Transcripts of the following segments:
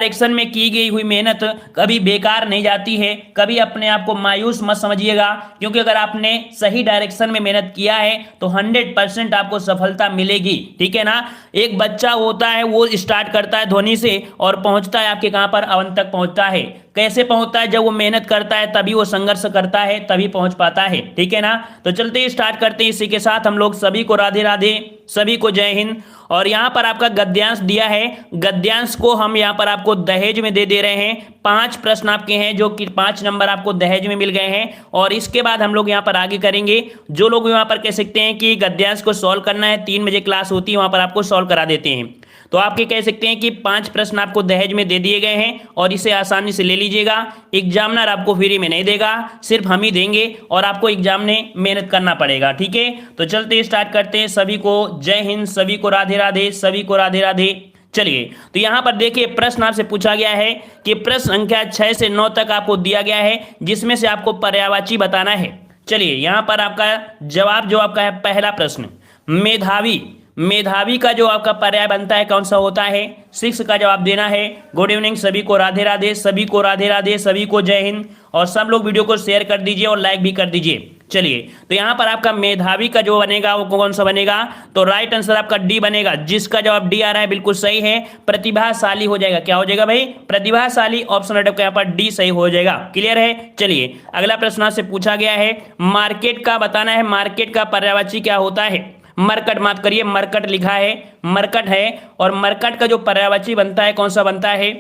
Direction में की गई हुई मेहनत कभी बेकार नहीं जाती है। कभी अपने आप को मायूस मत समझिएगा, क्योंकि अगर आपने सही डायरेक्शन में मेहनत किया है तो 100% आपको सफलता मिलेगी। ठीक है ना। एक बच्चा होता है, वो स्टार्ट करता है ध्वनि से और पहुंचता है आपके कहां पर, अवन तक पहुंचता है। कैसे पहुंचता है? जब वो मेहनत करता है, तभी वो संघर्ष करता है, तभी पहुंच पाता है। ठीक है ना। तो चलते ही स्टार्ट करते हैं। इसी के साथ हम लोग सभी को राधे राधे, सभी को जय हिंद। और यहां पर आपका गद्यांश दिया है, गद्यांश को हम यहां पर आपको दहेज में दे रहे हैं। 5 प्रश्न आपके हैं, जो कि 5 नंबर आपको दहेज में मिल गए हैं। और इसके बाद हम लोग यहां पर आगे करेंगे। जो लोग यहां पर कह सकते हैं कि गद्यांश को सॉल्व करना है, 3 बजे क्लास होती है, वहां पर आपको सॉल्व करा देते हैं। तो आपके कह सकते हैं कि 5 प्रश्न आपको दहेज में दे दिए गए हैं और इसे आसानी से ले लीजिएगा। एग्जामिनर आपको फ्री में नहीं देगा, सिर्फ हम ही देंगे और आपको एग्जाम में मेहनत करना पड़ेगा। ठीक है। तो चलते स्टार्ट करते हैं। सभी को जय हिंद, सभी को राधे राधे, सभी को राधे राधे। चलिए, तो यहां पर देखिए प्रश्न आपसे पूछा गया है कि प्रश्न संख्या 6 से 9 तक आपको दिया गया है, जिसमें से आपको पर्यायवाची बताना है। चलिए, यहां पर आपका जवाब जो आपका है, पहला प्रश्न मेधावी। मेधावी का जो आपका पर्याय बनता है कौन सा होता है? 6 का जवाब देना है। गुड इवनिंग, सभी को राधे राधे, सभी को राधे राधे, सभी को जय हिंद। और सब लोग वीडियो को शेयर कर दीजिए और लाइक भी कर दीजिए। चलिए, तो यहां पर आपका मेधावी का जो बनेगा वो कौन सा बनेगा? तो राइट आंसर आपका डी बनेगा। जिसका जवाब डी आ रहा है बिल्कुल सही है, प्रतिभाशाली हो जाएगा। क्या हो जाएगा भाई? प्रतिभाशाली। ऑप्शन का यहां पर डी सही हो जाएगा। क्लियर है। चलिए, अगला प्रश्न आपसे पूछा गया है, मार्केट का बताना है। मार्केट का पर्यायवाची क्या होता है? मरकट, माफ करिए, मरकट लिखा है, मरकट है। और मरकट का जो पर्यायवाची बनता है कौन सा बनता है?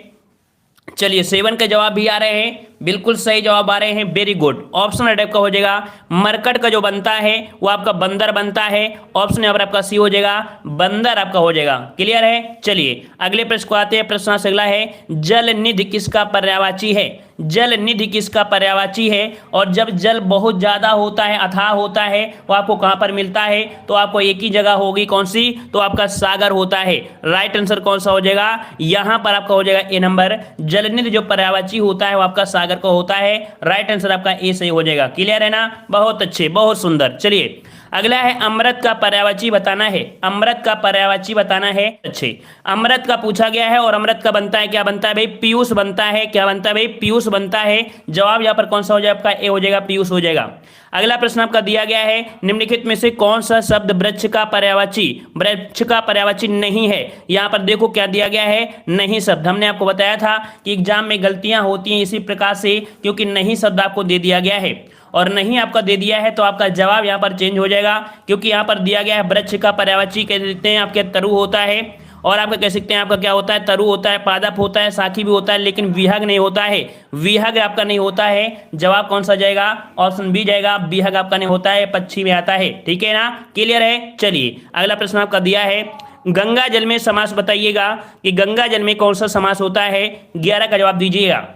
चलिए, 7 के जवाब भी आ रहे हैं, बिल्कुल सही जवाब आ रहे हैं। Very good. ऑप्शन टाइप का हो जाएगा, मरकट का जो बनता है वो आपका बंदर बनता है। ऑप्शन यहाँ पर आपका सी हो जाएगा, बंदर आपका हो जाएगा। क्लियर है। चलिए, अगले प्रश्न को आते हैं। प्रश्न अगला है, जल निधि किसका पर्यायवाची है? जल निधि किसका पर्यायवाची है? और जब जल बहुत ज्यादा होता है, अथाह होता है, वो आपको कहां पर मिलता है? तो आपको एक ही जगह होगी, कौन सी? तो आपका सागर होता है। राइट आंसर कौन सा हो जाएगा? यहां पर आपका हो जाएगा ए नंबर। जल निधि जो पर्यायवाची होता है वो आपका सागर को होता है। राइट आंसर आपका ए सही हो जाएगा। क्लियर है ना। बहुत अच्छे, बहुत सुंदर। चलिए, अगला है, अमृत का पर्यायवाची बताना है। अमृत का पर्यायवाची बताना है। अच्छे, अमृत का पूछा गया है और अमृत का बनता है, क्या बनता है भाई? पीयूष बनता है। क्या बनता है भाई? पीयूष बनता है। जवाब यहां पर कौन सा हो जाएगा आपका? ए हो जाएगा, पीयूष हो जाएगा। अगला प्रश्न आपका दिया गया है, निम्नलिखित में से कौन सा शब्द वृक्ष का पर्यायवाची, वृक्ष का पर्यायवाची नहीं है? यहां पर देखो क्या दिया गया है, नहीं शब्द। हमने आपको बताया था कि एग्जाम में गलतियां होती हैं इसी प्रकार से, क्योंकि नहीं शब्द आपको दे दिया गया है और नहीं आपका दे दिया है, तो आपका जवाब यहाँ पर चेंज हो जाएगा। क्योंकि यहाँ पर दिया गया है वृक्ष का पर्यायवाची कह देते हैं आपके तरु होता है, और आपका कह सकते हैं आपका क्या होता है? तरु होता है, पादप होता है, साखी भी होता है, लेकिन विहग नहीं होता है। विहग आपका नहीं होता है। जवाब कौन सा जाएगा? ऑप्शन बी जाएगा। विहग आपका नहीं होता है, पक्षी में आता है। ठीक है ना। क्लियर है। चलिए, अगला प्रश्न आपका दिया है, गंगा जल में समास बताइएगा कि गंगा जल में कौन सा समास होता है? 11 का जवाब दीजिएगा।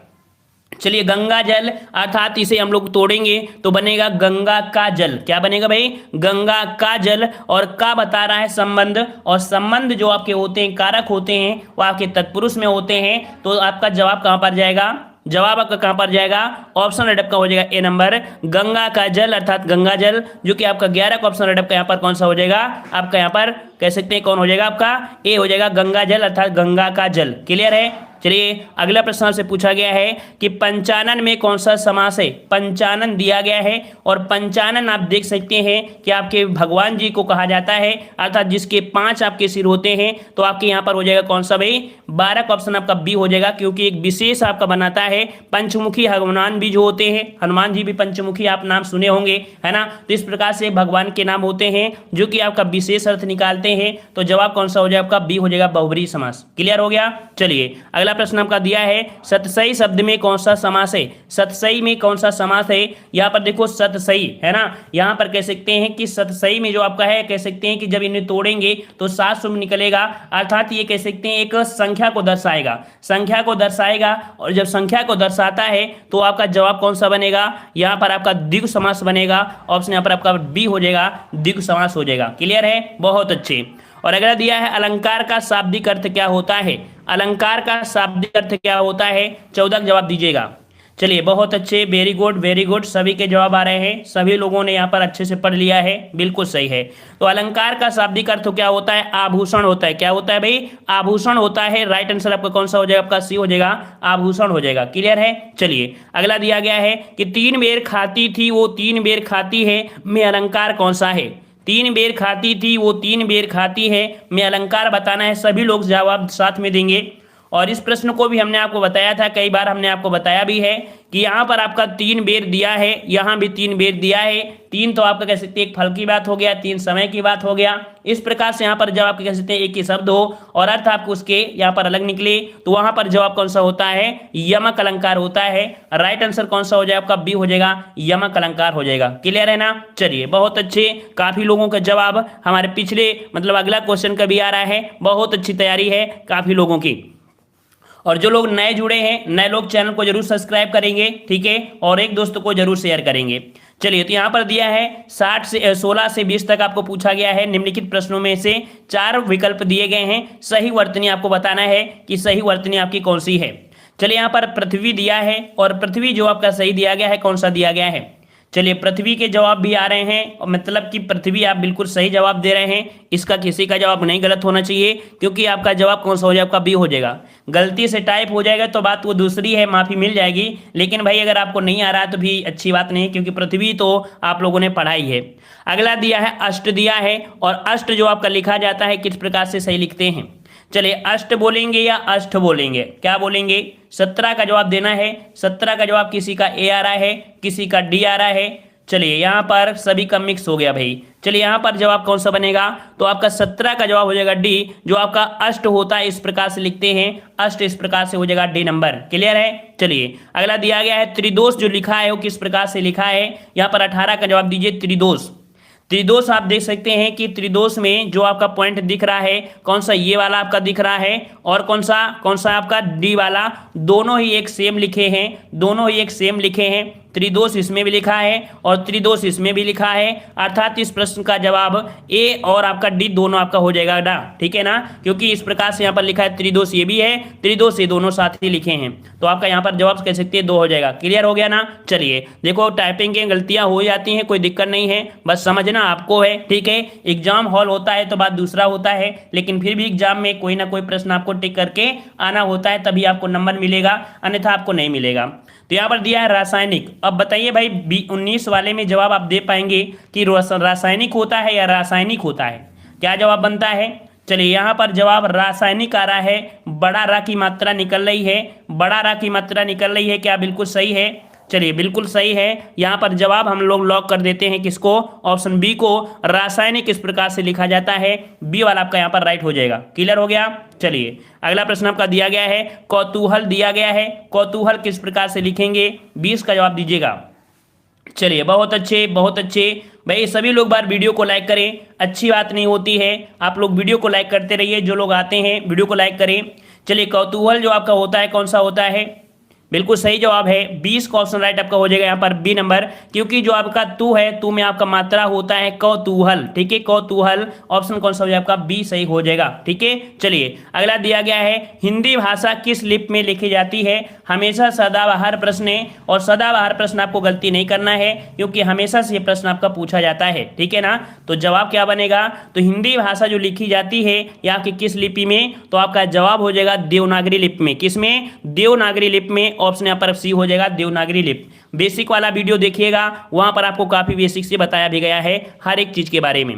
चलिए, गंगा जल अर्थात इसे हम लोग तोड़ेंगे तो बनेगा गंगा का जल। क्या बनेगा भाई? गंगा का जल। और का बता रहा है संबंध, और संबंध जो आपके होते हैं, कारक होते हैं, वो आपके तत्पुरुष में होते हैं। तो आपका जवाब कहां पर जाएगा? जवाब आपका कहां पर जाएगा? ऑप्शन रेड का हो जाएगा ए नंबर, गंगा का जल अर्थात गंगा जल, जो कि आपका 11 का ऑप्शन रेड का यहाँ पर कौन सा हो जाएगा? आपका यहाँ पर कह सकते हैं कौन हो जाएगा? आपका ए हो जाएगा, गंगा जल अर्थात गंगा का जल। क्लियर है। चलिए, अगला प्रश्न आपसे पूछा गया है कि पंचानन में कौन सा समास है? पंचानन दिया गया है, और पंचानन आप देख सकते हैं कि आपके भगवान जी को कहा जाता है, अर्थात जिसके 5 आपके सिर होते हैं। तो आपके यहाँ पर हो जाएगा कौन सा भाई? 12 का ऑप्शन आपका बी हो जाएगा, क्योंकि एक विशेष आपका बनाता है। पंचमुखी हनुमान भी जो होते हैं, हनुमान जी भी पंचमुखी आप नाम सुने होंगे, है ना। तो इस प्रकार से भगवान के नाम होते हैं जो कि आपका विशेष अर्थ निकालते हैं। तो जवाब कौन सा हो जाएगा आपका? बी हो जाएगा, बहुब्रीहि समास। क्लियर हो गया। चलिए, अगला प्रश्न आपका दिया है, सतसई शब्द में कौन सा समास है? सतसई में कौन सा समास है? यहाँ पर देखो सतसई है ना, यहाँ पर कह सकते हैं कि सतसई में जो आपका है, कह सकते हैं कि जब इन्हें तोड़ेंगे तो 7 शुभ निकलेगा, अर्थात ये कह सकते हैं एक संख्या को दर्शाएगा, संख्या को दर्शाएगा। और जब संख्या को दर्शाता है तो आपका जवाब कौन सा बनेगा? यहाँ पर आपका द्विगु समास बनेगा। ऑप्शन यहाँ पर आपका बी हो जाएगा, द्विगु समास हो जाएगा। क्लियर है। बहुत अच्छे। और अगला दिया है, अलंकार का शाब्दिक अर्थ क्या होता है? अलंकार का शाब्दिक अर्थ क्या होता है? 14 का जवाब दीजिएगा। चलिए बहुत अच्छे, वेरी गुड, सभी के जवाब आ रहे हैं, सभी लोगों ने यहाँ पर अच्छे से पढ़ लिया है, बिल्कुल सही है। तो अलंकार का शाब्दिक अर्थ क्या होता है? आभूषण होता है। क्या होता है भाई? आभूषण होता है। राइट आंसर आपका कौन सा हो जाएगा? आपका सी हो जाएगा, आभूषण हो जाएगा। क्लियर है? चलिए अगला दिया गया है कि 3 बेर खाती थी वो 3 बेर खाती है, में अलंकार कौन सा है? 3 बेर खाती थी वो 3 बेर खाती है, में अलंकार बताना है। सभी लोग जवाब साथ में देंगे। और इस प्रश्न को भी हमने आपको बताया था, कई बार हमने आपको बताया भी है कि यहाँ पर आपका 3 बेर दिया है, यहाँ भी 3 बेर दिया है। 3 तो आपका कह सकते हैं एक फल की बात हो गया, 3 समय की बात हो गया। इस प्रकार से यहाँ पर जब आप कह सकते हैं एक ही शब्द हो और अर्थ आपको उसके यहाँ पर अलग निकले, तो वहां पर जवाब कौन सा होता है? यमक अलंकार होता है। राइट आंसर कौन सा हो जाएगा? आपका बी हो जाएगा, यमक अलंकार हो जाएगा। क्लियर है ना? चलिए बहुत अच्छे, काफी लोगों का जवाब हमारे पिछले मतलब अगला क्वेश्चन का भी आ रहा है। बहुत अच्छी तैयारी है काफी लोगों की। और जो लोग नए जुड़े हैं, नए लोग चैनल को जरूर सब्सक्राइब करेंगे, ठीक है, और एक दोस्त को जरूर शेयर करेंगे। चलिए तो यहाँ पर दिया है 16 से 20 तक आपको पूछा गया है। निम्नलिखित प्रश्नों में से 4 विकल्प दिए गए हैं, सही वर्तनी आपको बताना है कि सही वर्तनी आपकी कौन सी है। चलिए यहाँ पर पृथ्वी दिया है और पृथ्वी जो आपका सही दिया गया है, कौन सा दिया गया है? चलिए पृथ्वी के जवाब भी आ रहे हैं, और मतलब कि पृथ्वी आप बिल्कुल सही जवाब दे रहे हैं। इसका किसी का जवाब नहीं गलत होना चाहिए, क्योंकि आपका जवाब कौन सा हो जाएगा? आपका बी हो जाएगा। गलती से टाइप हो जाएगा तो बात वो दूसरी है, माफी मिल जाएगी। लेकिन भाई अगर आपको नहीं आ रहा है तो भी अच्छी बात नहीं है, क्योंकि पृथ्वी तो आप लोगों ने पढ़ाई है। अगला दिया है अष्ट दिया है, और अष्ट जो आपका लिखा जाता है किस प्रकार से सही लिखते हैं? चलिए अष्ट बोलेंगे या अष्ट बोलेंगे? क्या बोलेंगे? 17 का जवाब देना है। 17 का जवाब किसी का ए आ रहा है, किसी का डी आ रहा है। चलिए यहाँ पर सभी का मिक्स हो गया भाई। चलिए यहाँ पर जवाब कौन सा बनेगा? तो आपका 17 का जवाब हो जाएगा डी, जो आपका अष्ट होता है इस प्रकार से लिखते हैं, अष्ट इस प्रकार से हो जाएगा डी नंबर। क्लियर है? चलिए अगला दिया गया है त्रिदोष, जो लिखा है वो किस प्रकार से लिखा है? यहाँ पर 18 का जवाब दीजिए, त्रिदोष। त्रिदोष आप देख सकते हैं कि त्रिदोष में जो आपका पॉइंट दिख रहा है कौन सा? ये वाला आपका दिख रहा है, और कौन सा आपका डी वाला। दोनों ही एक सेम लिखे हैं, दोनों ही एक सेम लिखे हैं। त्रिदोष इसमें भी लिखा है और त्रिदोष इसमें भी लिखा है, अर्थात इस प्रश्न का जवाब ए और आपका डी दोनों आपका हो जाएगा ना, ठीक है ना? क्योंकि इस प्रकार से यहाँ पर लिखा है त्रिदोष ये भी है, त्रिदोष ये दोनों साथ ही लिखे हैं, तो आपका यहाँ पर जवाब कह सकते हैं 2 हो जाएगा। क्लियर हो गया ना? चलिए देखो टाइपिंग की गलतियां हो जाती हैं, कोई दिक्कत नहीं है, बस समझना आपको है, ठीक है। एग्जाम हॉल होता है तो बात दूसरा होता है, लेकिन फिर भी एग्जाम में कोई ना कोई प्रश्न आपको टिक करके आना होता है, तभी आपको नंबर मिलेगा, अन्यथा आपको नहीं मिलेगा। तो यहाँ पर दिया है रासायनिक। अब बताइए भाई 19 वाले में जवाब आप दे पाएंगे कि रासायनिक होता है या रासायनिक होता है? क्या जवाब बनता है? चलिए यहाँ पर जवाब रासायनिक आ रहा है, बड़ा रा की मात्रा निकल रही है, बड़ा रा की मात्रा निकल रही है। क्या बिल्कुल सही है? चलिए बिल्कुल सही है। यहाँ पर जवाब हम लोग लॉक कर देते हैं किसको? ऑप्शन बी को। रासायनिक इस प्रकार से लिखा जाता है, बी वाला आपका यहाँ पर राइट हो जाएगा। क्लियर हो गया? चलिए अगला प्रश्न आपका दिया गया है कौतूहल दिया गया है। कौतूहल किस प्रकार से लिखेंगे? 20 का जवाब दीजिएगा। चलिए बहुत अच्छे, बहुत अच्छे भाई। सभी लोग बार वीडियो को लाइक करें, अच्छी बात नहीं होती है, आप लोग वीडियो को लाइक करते रहिए, जो लोग आते हैं वीडियो को लाइक करें। चलिए कौतूहल जो आपका होता है कौन सा होता है? बिल्कुल सही जवाब है 20 का ऑप्शन राइट आपका हो जाएगा यहाँ पर बी नंबर, क्योंकि जो आपका तू है, तू में आपका मात्रा होता है कौतूहल, ठीक है, कौतूहल। ऑप्शन कौन सा हो जाएगा? आपका बी सही हो जाएगा, ठीक है। चलिए अगला दिया गया है हिंदी भाषा किस लिपि में लिखी जाती है? हमेशा सदाबहार प्रश्न है, और सदाबहार प्रश्न आपको गलती नहीं करना है, क्योंकि हमेशा से ये प्रश्न आपका पूछा जाता है, ठीक है ना। तो जवाब क्या बनेगा? तो हिंदी भाषा जो लिखी जाती है या आपकी किस लिपि में? तो आपका जवाब हो जाएगा देवनागरी लिपि में। किसमें? देवनागरी लिपि में। ऑप्शन यहाँ पर सी हो जाएगा, देवनागरी लिपि। बेसिक वाला वीडियो देखिएगा, वहां पर आपको काफी बेसिक से बताया भी गया है हर एक चीज के बारे में।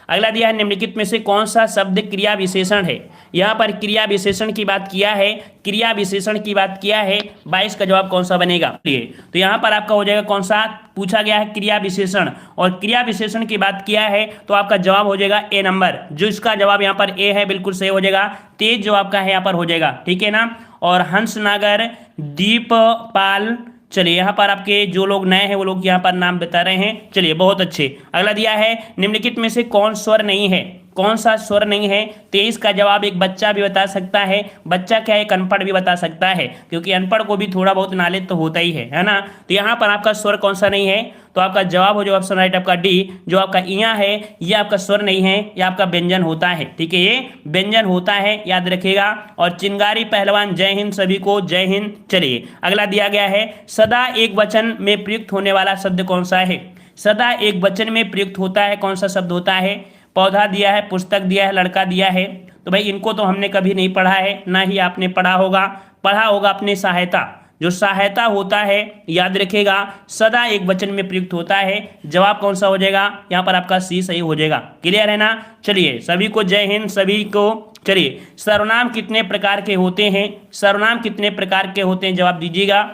अगला दिया है निम्नलिखित में से कौन सा शब्द क्रिया विशेषण है? यहाँ पर क्रिया विशेषण की बात किया है, क्रिया विशेषण की बात किया है। 22 का जवाब कौन सा बनेगा? तो यहाँ पर आपका हो जाएगा कौन सा? पूछा गया है क्रिया विशेषण, और क्रिया विशेषण की बात किया है तो आपका जवाब हो जाएगा ए नंबर, जो इसका जवाब यहाँ पर ए है, बिल्कुल सही हो जाएगा। तेज जो आपका है यहाँ पर हो जाएगा, ठीक है ना। और हंसनागर, दीपपाल। चलिए यहाँ पर आपके जो लोग नए हैं वो लोग यहाँ पर नाम बता रहे हैं। चलिए बहुत अच्छे। अगला दिया है निम्नलिखित में से कौन स्वर नहीं है? कौन सा स्वर नहीं है? 23 का जवाब एक बच्चा भी बता सकता है। बच्चा क्या है, एक अनपढ़ भी बता सकता है, क्योंकि अनपढ़ को भी थोड़ा बहुत नॉलेज तो होता ही है ना। तो यहाँ पर आपका स्वर कौन सा नहीं है? तो आपका जवाब हो जाएगा ऑप्शन राइट आपका डी, जो आपका इया है ये आपका स्वर नहीं है, ये आपका व्यंजन होता है। ठीक है, ये व्यंजन होता है, याद रखिएगा। और चिंगारी पहलवान, जय हिंद सभी को, जय हिंद। चलिए अगला दिया गया है, सदा एक वचन में प्रयुक्त होने वाला शब्द कौन सा है? सदा एक वचन में प्रयुक्त होता है, कौन सा शब्द होता है? पौधा दिया है, पुस्तक दिया है, लड़का दिया है। तो भाई इनको तो हमने कभी नहीं पढ़ा है, ना ही आपने पढ़ा होगा अपने सहायता। जो सहायता होता है, याद रखिएगा, सदा एक वचन में प्रयुक्त होता है। जवाब कौन सा हो जाएगा? यहाँ पर आपका सी सही हो जाएगा। क्लियर है ना? चलिए सभी को जय हिंद सभी को। चलिए सर्वनाम कितने प्रकार के होते हैं? सर्वनाम कितने प्रकार के होते हैं? जवाब दीजिएगा।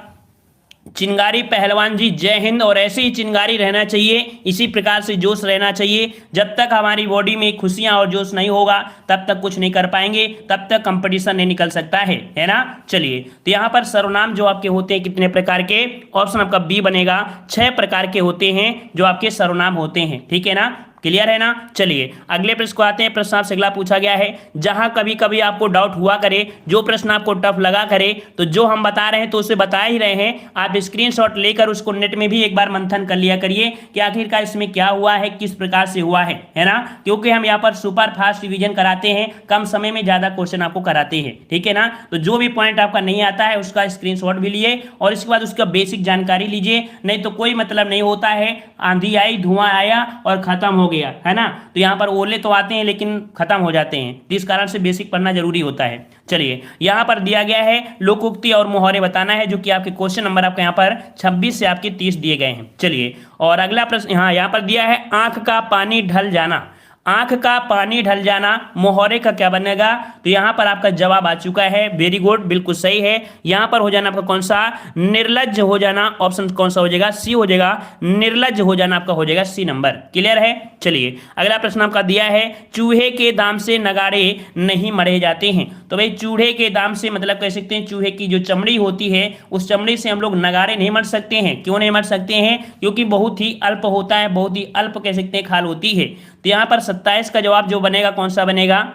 चिंगारी पहलवान जी जय हिंद। और ऐसे ही चिंगारी रहना चाहिए, इसी प्रकार से जोश रहना चाहिए। जब तक हमारी बॉडी में खुशियां और जोश नहीं होगा तब तक कुछ नहीं कर पाएंगे, तब तक कंपटीशन नहीं निकल सकता है ना। चलिए तो यहाँ पर सर्वनाम जो आपके होते हैं कितने प्रकार के? ऑप्शन आपका बी बनेगा, 6 प्रकार के होते हैं जो आपके सर्वनाम होते हैं। ठीक है ना? क्लियर है ना? चलिए अगले प्रश्न को आते हैं। प्रश्न आपसे अगला पूछा गया है, जहां कभी कभी आपको डाउट हुआ करे, जो प्रश्न आपको टफ लगा करे, तो जो हम बता रहे हैं तो उसे बता ही रहे हैं, आप स्क्रीनशॉट लेकर उसको नेट में भी एक बार मंथन कर लिया करिए कि आखिरकार इसमें क्या हुआ है, किस प्रकार से हुआ है ना। क्योंकि हम यहाँ पर सुपर फास्ट रिवीजन कराते हैं, कम समय में ज्यादा क्वेश्चन आपको कराते हैं। ठीक है ना? तो जो भी पॉइंट आपका नहीं आता है उसका स्क्रीनशॉट भी लिए और इसके बाद उसका बेसिक जानकारी लीजिए, नहीं तो कोई मतलब नहीं होता है। आंधी आई, धुआं आया और खत्म हो गया, है ना। तो यहाँ पर ओले तो आते हैं लेकिन खत्म हो जाते हैं, इस कारण से बेसिक पढ़ना जरूरी होता है। चलिए यहाँ पर दिया गया है लोकोक्ति और मुहावरे बताना है, जो कि आपके क्वेश्चन नंबर आपके यहाँ पर 26 से आपके 30 दिए गए हैं। चलिए और अगला प्रश्न यहाँ पर दिया है, आंख का पानी ढल जाना। आंख का पानी ढल जाना मुहावरे का क्या बनेगा? तो यहां पर आपका जवाब आ चुका है, वेरी गुड, बिल्कुल सही है। यहां पर हो जाना आपका कौन सा? निर्लज्ज हो जाना। ऑप्शन कौन सा हो जाएगा? सी हो जाएगा। निर्लज्ज हो जाना आपका हो जाएगा सी नंबर। क्लियर है? चलिए अगला प्रश्न आपका दिया है, चूहे के दाम से नगाड़े नहीं मढ़े जाते हैं। तो भाई चूहे के दाम से मतलब कह सकते हैं चूहे की जो चमड़ी होती है उस चमड़ी से हम लोग नगाड़े नहीं मढ़ सकते हैं। क्यों नहीं मढ़ सकते हैं? क्योंकि बहुत ही अल्प होता है, बहुत ही अल्प कह सकते हैं खाल होती है। तो यहाँ पर 27 का जवाब जो बनेगा कौन सा बनेगा?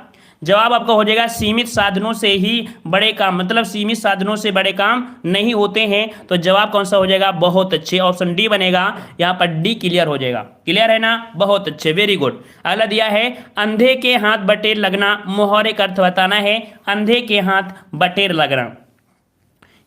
जवाब आपका हो जाएगा, सीमित साधनों से ही बड़े काम, मतलब सीमित साधनों से बड़े काम नहीं होते हैं। तो जवाब कौन सा हो जाएगा? बहुत अच्छे, ऑप्शन डी बनेगा। यहाँ पर डी क्लियर हो जाएगा। क्लियर है ना? बहुत अच्छे, वेरी गुड। अगला दिया है, अंधे के हाथ बटेर लगना। मुहावरे का अर्थ बताना है, अंधे के हाथ बटेर लगना।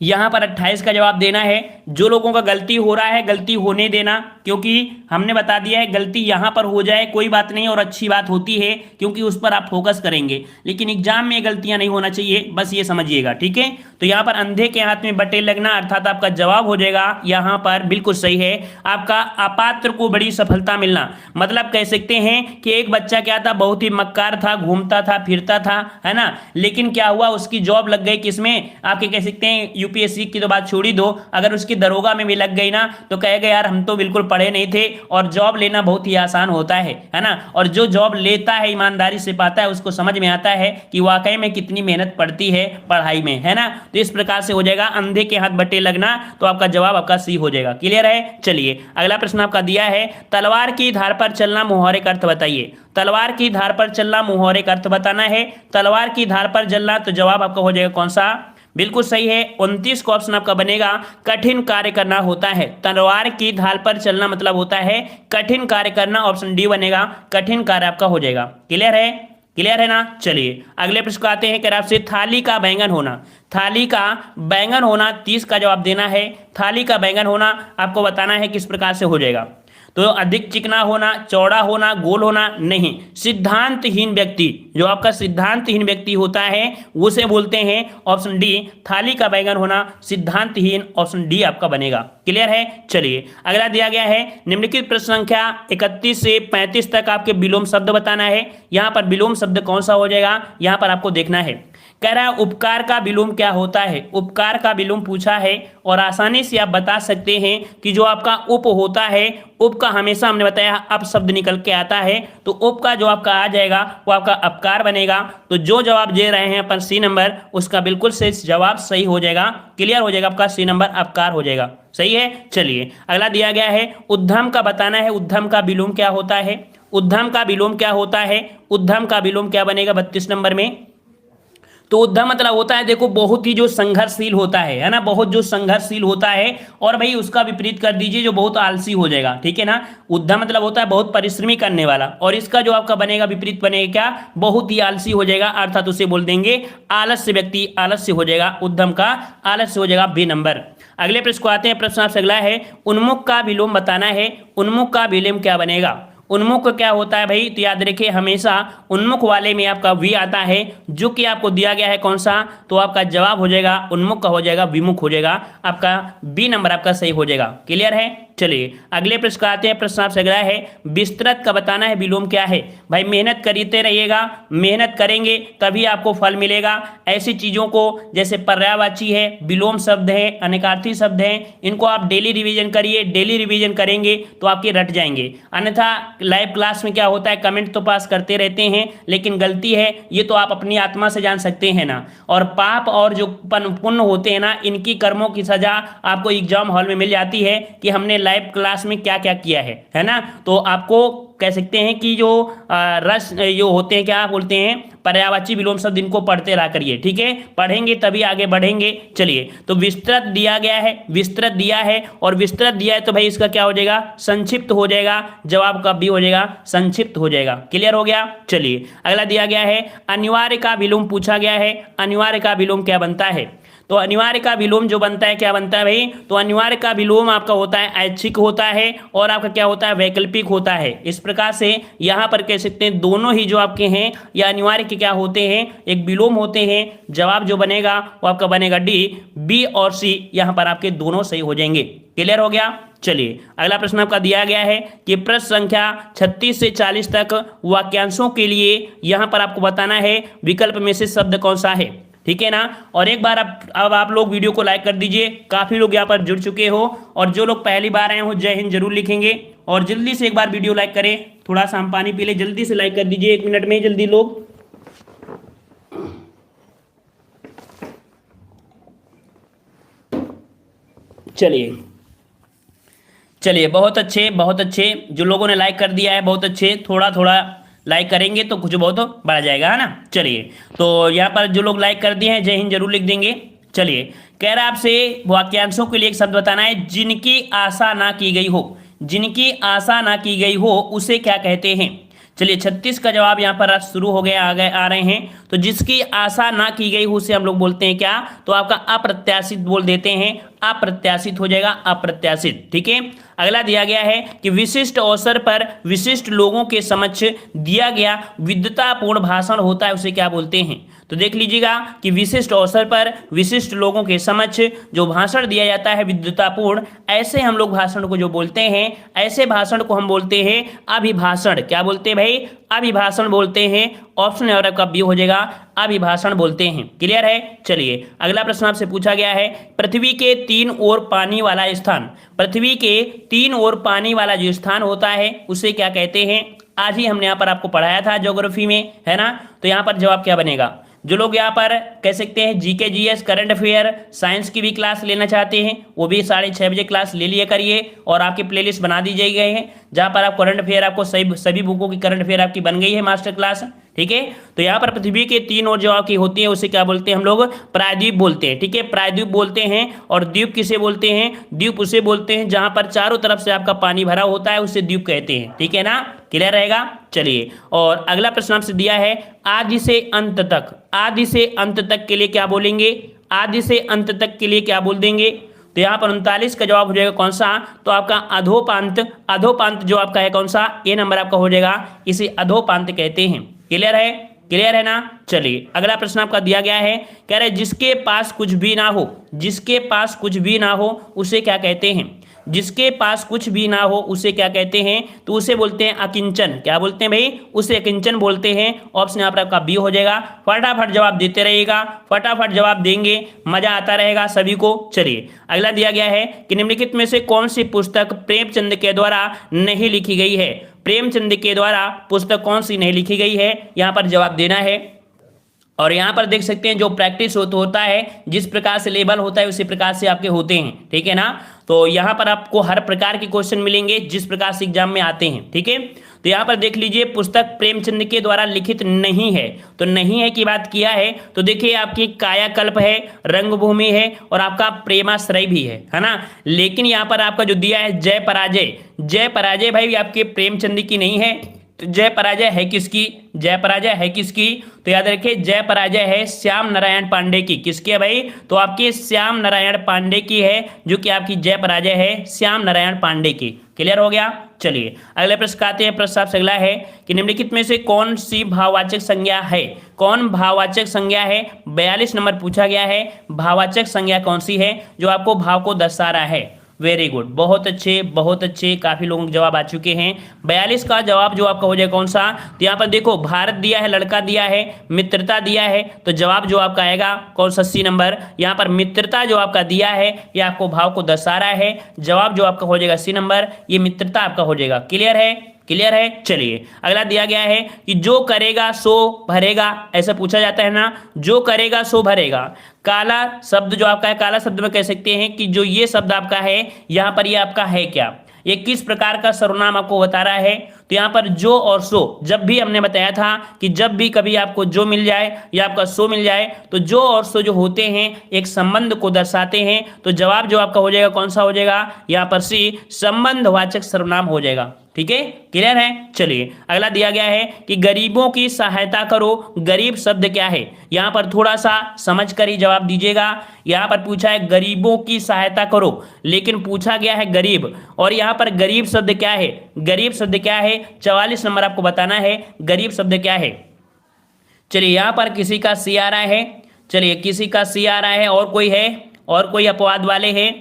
यहाँ पर 28 का जवाब देना है। जो लोगों का गलती हो रहा है गलती होने देना, क्योंकि हमने बता दिया है गलती यहाँ पर हो जाए कोई बात नहीं और अच्छी बात होती है, क्योंकि उस पर आप फोकस करेंगे। लेकिन एग्जाम में गलतियां नहीं होना चाहिए, बस ये समझिएगा। ठीक है? तो यहाँ पर अंधे के हाथ में बटेर लगना अर्थात आपका जवाब हो जाएगा यहाँ पर बिल्कुल सही है, आपका अपात्र को बड़ी सफलता मिलना। मतलब कह सकते हैं कि एक बच्चा क्या था, बहुत ही मक्कार था, घूमता था फिरता था, है ना। लेकिन क्या हुआ, उसकी जॉब लग गई किसमें? आपके कह सकते हैं यूपीएससी की तो बात छोड़ ही दो, अगर उसकी दरोगा में भी लग गई ना तो कहेगा यार हम तो बिल्कुल पढ़े नहीं थे। और जॉब लेना बहुत ही आसान होता है ना। और जो जॉब लेता है ईमानदारी से पाता है उसको समझ में आता है कि वाकई में कितनी मेहनत पड़ती है पढ़ाई में, है ना। तो इस प्रकार से हो जाएगा अंधे के हाथ बटेर लगना, तो आपका जवाब आपका सी हो जाएगा। क्लियर है? चलिए अगला प्रश्न आपका दिया है, तलवार की धार पर चलना मुहावरे का अर्थ बताइए। तलवार की धार पर चलना मुहावरे का अर्थ बताना है। तलवार की धार पर चलना, तो जवाब आपका हो जाएगा कौन सा? बिल्कुल सही है, 29 का ऑप्शन आपका बनेगा, कठिन कार्य करना होता है। तलवार की ढाल पर चलना मतलब होता है कठिन कार्य करना, ऑप्शन डी बनेगा, कठिन कार्य आपका हो जाएगा। क्लियर है? क्लियर है ना? चलिए अगले प्रश्न को आते हैं कि आपसे थाली का बैंगन होना। थाली का बैंगन होना 30 का जवाब देना है। थाली का बैंगन होना आपको बताना है किस प्रकार से हो जाएगा। तो अधिक चिकना होना, चौड़ा होना, गोल होना नहीं, सिद्धांतहीन व्यक्ति, जो आपका सिद्धांतहीन व्यक्ति होता है उसे बोलते हैं, ऑप्शन डी थाली का बैंगन होना सिद्धांतहीन, ऑप्शन डी आपका बनेगा। क्लियर है? चलिए अगला दिया गया है, निम्नलिखित प्रश्न संख्या 31 से 35 तक आपके विलोम शब्द बताना है। यहाँ पर विलोम शब्द कौन सा हो जाएगा, यहाँ पर आपको देखना है। कह रहा है उपकार का विलोम क्या होता है। उपकार का विलोम पूछा है और आसानी से आप बता सकते हैं कि जो आपका उप होता है, उप का हमेशा हमने बताया अप शब्द निकल के आता है, तो उप का जो आपका आ जाएगा वो आपका अपकार बनेगा। तो जो जवाब दे रहे हैं अपन सी नंबर, उसका बिल्कुल से जवाब सही हो जाएगा। क्लियर हो जाएगा आपका सी नंबर अपकार हो जाएगा। सही है? चलिए अगला दिया गया है, उद्यम का बताना है। उद्यम का विलोम क्या होता है। उद्यम का विलोम क्या होता है? उद्यम का विलोम क्या बनेगा 32 नंबर में? तो उद्यम मतलब होता है, देखो बहुत ही जो संघर्षशील होता है ना, बहुत जो संघर्षशील होता है। और भाई उसका विपरीत कर दीजिए जो बहुत आलसी हो जाएगा, ठीक है ना। उद्यम मतलब होता है बहुत परिश्रमी करने वाला, और इसका जो आपका बनेगा विपरीत बनेगा क्या? बहुत ही आलसी हो जाएगा, अर्थात उसे बोल देंगे आलस्य व्यक्ति, आलस्य हो जाएगा, उद्यम का आलस्य हो जाएगा बी नंबर। अगले प्रश्न को आते हैं। प्रश्न आपसे अगला है, उन्मुख का विलोम बताना है। उन्मुख का विलोम क्या बनेगा? उन्मुख क्या होता है भाई? तो याद रखिए हमेशा उन्मुख वाले में आपका वी आता है, जो कि आपको दिया गया है कौन सा? तो आपका जवाब हो जाएगा उन्मुख का हो जाएगा विमुख हो जाएगा, आपका बी नंबर आपका सही हो जाएगा। क्लियर है? चलिए अगले प्रश्न का आते हैं। प्रश्न आपसे अगला है, विस्तृत का बताना है विलोम क्या है। भाई मेहनत करते रहिएगा, मेहनत करेंगे तभी आपको फल मिलेगा। ऐसी चीजों को जैसे पर्यायवाची है, विलोम शब्द है, अनेकार्थी शब्द है, इनको आप डेली रिवीजन करिए। डेली रिवीजन करेंगे तो आपके रट जाएंगे, अन्यथा लाइव क्लास में क्या होता है, कमेंट तो पास करते रहते हैं लेकिन गलती है ये तो आप अपनी आत्मा से जान सकते हैं ना। और पाप और जो पुण्य होते हैं ना, इनकी कर्मों की सजा आपको एग्जाम हॉल में मिल जाती है कि हमने लाइव क्लास में क्या क्या किया है ना। तो आपको कह सकते हैं कि जो रस जो होते हैं, क्या बोलते हैं, पर्यायवाची विलोम शब्द, इनको पढ़ते रहा करिए, ठीक है। पढ़ेंगे तभी आगे बढ़ेंगे। चलिए तो विस्तृत दिया गया है, विस्तृत दिया है और विस्तृत दिया है तो भाई इसका क्या हो जाएगा? संक्षिप्त हो जाएगा। जवाब कब भी हो जाएगा? संक्षिप्त हो जाएगा। क्लियर हो गया? चलिए अगला दिया गया है, अनिवार्य का विलोम पूछा गया है। अनिवार्य का विलोम क्या बनता है? तो अनिवार्य का विलोम जो बनता है क्या बनता है भाई? तो अनिवार्य का विलोम आपका होता है ऐच्छिक होता है और आपका क्या होता है? वैकल्पिक होता है। इस प्रकार से यहाँ पर कह सकते हैं दोनों ही जो आपके हैं या अनिवार्य के क्या होते हैं? एक विलोम होते हैं। जवाब जो बनेगा वो आपका बनेगा डी। बी और सी यहाँ पर आपके दोनों सही हो जाएंगे। क्लियर हो गया? चलिए अगला प्रश्न आपका दिया गया है कि प्रश्न संख्या 36 से 40 तक वाक्यांशों के लिए यहाँ पर आपको बताना है विकल्प में से शब्द कौन सा है, ठीक है ना। और एक बार अब आप लोग वीडियो को लाइक कर दीजिए। काफ़ी लोग यहाँ पर जुड़ चुके हो और जो लोग पहली बार आए हो जय हिंद जरूर लिखेंगे और जल्दी से एक बार वीडियो लाइक करें। थोड़ा सा हम पानी पी ले, जल्दी से लाइक कर दीजिए, 1 मिनट में जल्दी लोग। चलिए चलिए बहुत अच्छे बहुत अच्छे, जो लोगों ने लाइक कर दिया है बहुत अच्छे। थोड़ा थोड़ा लाइक करेंगे तो कुछ बहुत बढ़ जाएगा, है ना। चलिए तो यहाँ पर जो लोग लाइक कर दिए हैं जय हिंद जरूर लिख देंगे। चलिए कह रहा है आपसे वाक्यांशों के लिए एक शब्द बताना है, जिनकी आशा ना की गई हो। जिनकी आशा ना की गई हो उसे क्या कहते हैं? चलिए 36 का जवाब यहाँ पर शुरू हो गया, आ रहे हैं। तो जिसकी आशा ना की गई उसे हम लोग बोलते हैं क्या? तो आपका अप्रत्याशित बोल देते हैं, अप्रत्याशित हो जाएगा, अप्रत्याशित, ठीक है। अगला दिया गया है कि विशिष्ट अवसर पर विशिष्ट लोगों के समक्ष दिया गया विद्वतापूर्ण भाषण होता है, उसे क्या बोलते हैं? तो देख लीजिएगा कि विशिष्ट अवसर पर विशिष्ट लोगों के समक्ष जो भाषण दिया जाता है विद्वतापूर्ण, ऐसे हम लोग भाषण को जो बोलते हैं, ऐसे भाषण को हम बोलते हैं अभिभाषण। क्या बोलते हैं भाई? अभिभाषण बोलते हैं। ऑप्शन और आपका बी हो जाएगा, अभिभाषण बोलते हैं। क्लियर है? चलिए अगला प्रश्न आपसे पूछा गया है, पृथ्वी के 3 ओर पानी वाला स्थान, पृथ्वी के 3 ओर पानी वाला जो स्थान होता है उसे क्या कहते हैं? आज ही हमने यहाँ पर आपको पढ़ाया था ज्योग्राफी में, है ना। तो यहाँ पर जवाब क्या बनेगा? जो लोग यहाँ पर कह सकते हैं GK GS current affair science की भी क्लास लेना चाहते हैं वो भी 6:30 बजे क्लास ले लिया करिए और आपकी प्लेलिस्ट बना दी गई है जहाँ पर आप करंट अफेयर आपको सभी बुकों की करंट अफेयर आपकी बन गई है मास्टर क्लास, ठीक है। तो यहाँ पर पृथ्वी के 3 ओर जो आपकी होती है उसे क्या बोलते हैं हम लोग? प्रायद्वीप बोलते हैं, ठीक है। प्रायद्वीप बोलते हैं। और द्वीप किसे बोलते हैं? द्वीप उसे बोलते हैं जहाँ पर चारों तरफ से आपका पानी भरा होता है, उसे द्वीप कहते हैं, ठीक है ना। क्लियर रहेगा? चलिए और अगला प्रश्न आपसे दिया है, आदि से अंत तक, आदि से अंत तक के लिए क्या बोलेंगे? आदि से अंत तक के लिए क्या बोल देंगे? तो यहाँ पर 39 का जवाब हो जाएगा कौन सा? तो आपका अधोपांत। अधोपांत जो आपका है कौन सा? ए नंबर आपका हो जाएगा, इसे अधोपांत कहते हैं। क्लियर है? क्लियर है ना। चलिए अगला प्रश्न आपका दिया गया है, कह रहे जिसके पास कुछ भी ना हो, जिसके पास कुछ भी ना हो उसे क्या कहते हैं? जिसके पास कुछ भी ना हो उसे क्या कहते हैं? तो उसे बोलते हैं अकिंचन। क्या बोलते हैं भाई? उसे अकिंचन बोलते हैं। ऑप्शन यहाँ पर आपका बी हो जाएगा। फटाफट जवाब देते रहिएगा, फटाफट जवाब देंगे, मजा आता रहेगा सभी को। चलिए अगला दिया गया है कि निम्नलिखित में से कौन सी पुस्तक प्रेमचंद के द्वारा नहीं लिखी गई है? प्रेमचंद के द्वारा पुस्तक कौन सी नहीं लिखी गई है? यहाँ पर जवाब देना है। और यहाँ पर देख सकते हैं जो प्रैक्टिस होता है, जिस प्रकार से लेबल होता है उसी प्रकार से आपके होते हैं, ठीक है ना। तो यहाँ पर आपको हर प्रकार के क्वेश्चन मिलेंगे जिस प्रकार से एग्जाम में आते हैं, ठीक है। तो यहाँ पर देख लीजिए, पुस्तक प्रेमचंद के द्वारा लिखित नहीं है, तो नहीं है की बात किया है, तो देखिए आपकी कायाकल्प है, रंगभूमि है और आपका प्रेमाश्रय भी है ना। लेकिन यहाँ पर आपका जो दिया है जय पराजय, जय पराजय भाई आपके प्रेमचंद की नहीं है, तो जय पराजय है किसकी, जय पराजय है किसकी, तो याद रखिए जय पराजय है श्याम नारायण पांडे की। किसकी है भाई, तो आपके श्याम नारायण पांडे की है, जो कि आपकी जय पराजय है श्याम नारायण पांडे की। क्लियर हो गया। चलिए अगले प्रश्न आते हैं। प्रश्न आपसे अगला है कि निम्नलिखित में से कौन सी भाववाचक संज्ञा है, कौन भाववाचक संज्ञा है, 42 नंबर पूछा गया है। भाववाचक संज्ञा कौन सी है जो आपको भाव को दर्शा रहा है। वेरी गुड, बहुत अच्छे बहुत अच्छे, काफी लोगों के जवाब आ चुके हैं। 42 का जवाब जो आपका हो जाए कौन सा, तो यहाँ पर देखो भारत दिया है, लड़का दिया है, मित्रता दिया है, तो जवाब जो आपका आएगा कौन सा, सी नंबर। यहाँ पर मित्रता जो आपका दिया है ये आपको भाव को दर्शा रहा है, जवाब जो आपका हो जाएगा सी नंबर, ये मित्रता आपका हो जाएगा। क्लियर है, क्लियर है। चलिए अगला दिया गया है कि जो करेगा सो भरेगा, ऐसा पूछा जाता है ना, जो करेगा सो भरेगा। काला शब्द जो आपका है, काला शब्द में कह सकते हैं कि जो ये शब्द आपका है यहाँ पर, ये आपका है क्या, ये किस प्रकार का सर्वनाम आपको बता रहा है। तो यहाँ पर जो और सो, जब भी हमने बताया था कि जब भी कभी आपको जो मिल जाए या आपका सो मिल जाए, तो जो और सो जो होते हैं एक संबंध को दर्शाते हैं, तो जवाब जो आपका हो जाएगा कौन सा हो जाएगा, यहाँ पर सी, संबंधवाचक सर्वनाम हो जाएगा। ठीक है, क्लियर है। चलिए अगला दिया गया है कि गरीबों की सहायता करो। गरीब शब्द क्या है, यहाँ पर थोड़ा सा समझ कर ही जवाब दीजिएगा। यहाँ पर पूछा है गरीबों की सहायता करो, लेकिन पूछा गया है गरीब, और यहाँ पर गरीब शब्द क्या है, गरीब शब्द क्या है, 44 नंबर आपको बताना है गरीब शब्द क्या है। चलिए यहाँ पर किसी का सी आ रहा है, चलिए किसी का सी आ रहा है, और कोई है, और कोई अपवाद वाले हैं,